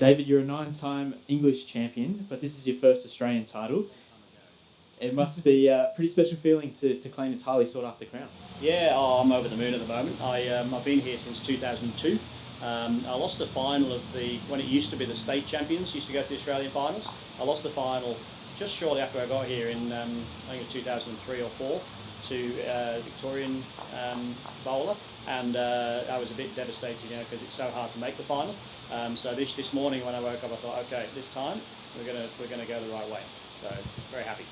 David, you're a 9-time English champion, but this is your first Australian title. It must be a pretty special feeling to claim this highly sought after crown. Yeah, I'm over the moon at the moment. I've been here since 2002. I lost the final of when it used to be the state champions, used to go to the Australian finals. I lost the final just shortly after I got here in, I think it was 2003 or 4, to Victorian bowler. And I was a bit devastated, because it's so hard to make the final. So this morning when I woke up, I thought, okay, this time we're gonna go the right way. So very happy.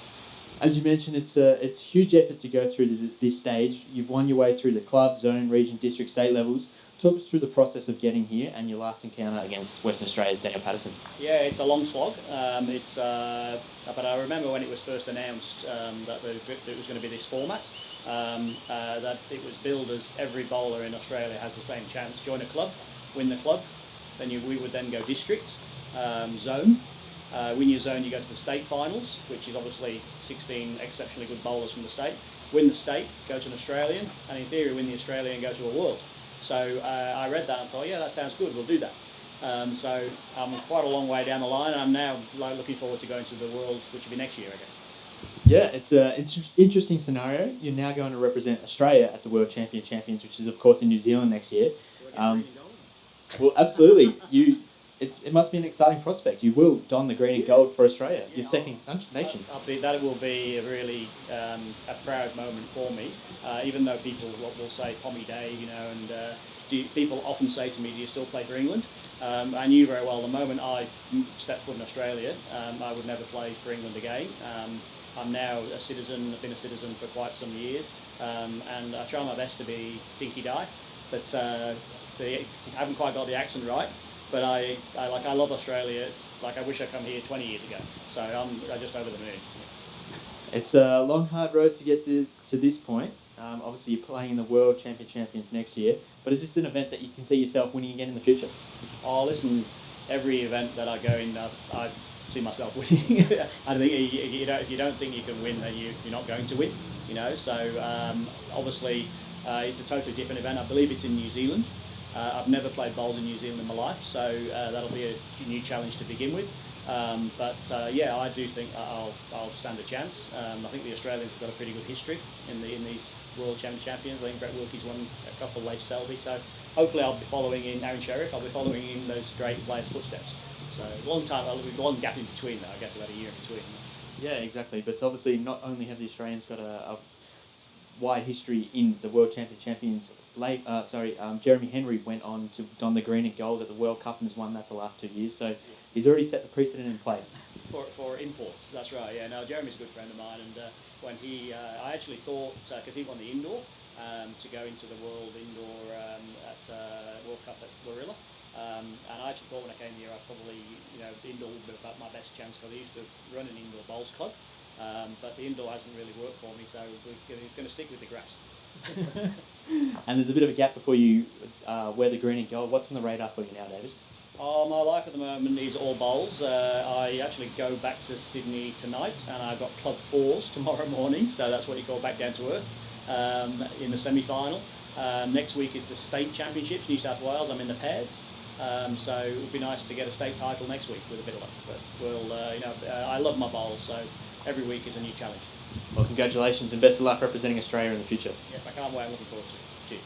As you mentioned, it's a huge effort to go through this stage. You've won your way through the club, zone, region, district, state levels. Talk us through the process of getting here and your last encounter against Western Australia's Daniel Patterson. Yeah, it's a long slog. But I remember when it was first announced that it was going to be this format, that it was billed as every bowler in Australia has the same chance. Join a club, win the club, then we would then go district, zone. Win your zone, you go to the state finals, which is obviously 16 exceptionally good bowlers from the state. Win the state, go to an Australian, and in theory win the Australian and go to a world. So I read that and thought, yeah, that sounds good, we'll do that. So I'm quite a long way down the line, and I'm now looking forward to going to the world, which will be next year, I guess. Yeah, it's an interesting scenario. You're now going to represent Australia at the World Champions, which is of course in New Zealand next year. Well, absolutely. It must be an exciting prospect. You will don the green and gold for Australia, your second nation. That will be really a proud moment for me. Even though people will say Pommy Dave, and people often say to me, "Do you still play for England?" I knew very well the moment I stepped foot in Australia, I would never play for England again. I'm now a citizen. I've been a citizen for quite some years, and I try my best to be dinky die, but I haven't quite got the accent right. But I love Australia. It's like I wish I'd come here 20 years ago. So I'm just over the moon. It's a long, hard road to get to this point. Obviously, you're playing in the World Champions next year. But is this an event that you can see yourself winning again in the future? Oh, listen, every event that I go in, I see myself winning. I think if you don't think you can win, then you're not going to win. So obviously, it's a totally different event. I believe it's in New Zealand. I've never played bowls in New Zealand in my life, so that'll be a new challenge to begin with. Yeah, I do think I'll stand a chance. I think the Australians have got a pretty good history in these World Champions. I think Brett Wilkie's won a couple, Leif Selby. So hopefully I'll be following in Aaron Sheriff. I'll be following in those great players' footsteps. So a long time, a long gap in between though. I guess about a year in between. Yeah, exactly. But obviously, not only have the Australians got a wide history in the World Champions. Jeremy Henry went on to don the green and gold at the World Cup and has won that the last 2 years. So he's already set the precedent in place. For imports, that's right. Yeah, no, Jeremy's a good friend of mine, and when I actually thought because he won the indoor to go into the World Indoor at World Cup at Warilla. And I actually thought when I came here, I probably, the indoor would be about my best chance because I used to run an indoor bowls club. But the indoor hasn't really worked for me, so we're going to stick with the grass. And there's a bit of a gap before you wear the green and gold. What's on the radar for you now, David? Oh, my life at the moment is all bowls. I actually go back to Sydney tonight, and I've got club fours tomorrow morning, so that's what you call back down to earth in the semi-final. Next week is the state championships, New South Wales. I'm in the pairs. So it would be nice to get a state title next week with a bit of luck. But we'll, I love my bowls, so every week is a new challenge. Well, congratulations and best of luck representing Australia in the future. Yeah, I can't wait. I'm looking forward to it. Cheers.